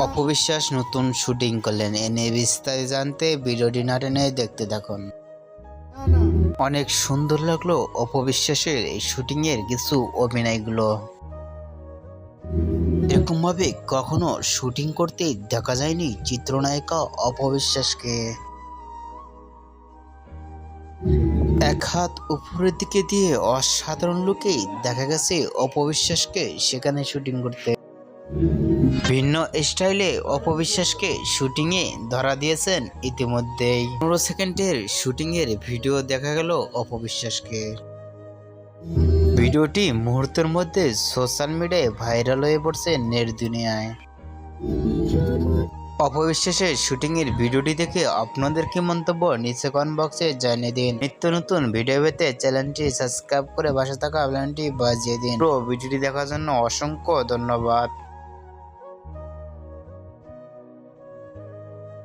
অপবিশ্বাস নতুন শুটিং করলেন, এ নিয়ে বিস্তারিত জানতে ভিডিওটি না টেনে দেখতে থাকুন। অনেক সুন্দর লাগলো অপবিশ্বাসের এই শুটিং এর কিছু অভিনয়গুলো। এরকম ভাবে কখনো শুটিং করতে দেখা যায়নি চিত্রনায়িকা অপবিশ্বাসকে। এক হাত উপরের দিকে দিয়ে অসাধারণ লুকেই দেখা গেছে অপবিশ্বাসকে সেখানে শুটিং করতে। ভিন্ন স্টাইলে অপবিশ্বাসকে শুটিং এ ধরা দিয়েছেন ইতিমধ্যেই। 15 সেকেন্ডের শুটিং এর ভিডিও দেখা গেল অপবিশ্বাসকে। ভিডিওটি মুহূর্তের মধ্যে সোশ্যাল মিডিয়ায় ভাইরাল হয়ে পড়ছে নেট দুনিয়ায়। অপবিশ্বাসের শুটিং এর ভিডিওটি দেখে আপনাদের কি মন্তব্য নিচে কমেন্ট বক্সে জানিয়ে দিন। নিত্য নতুন ভিডিও পেতে চ্যানেলটি সাবস্ক্রাইব করে পাশে থাকা বেল আইকনটি বাজিয়ে দিন। পুরো ভিডিওটি দেখার জন্য অসংখ্য ধন্যবাদ।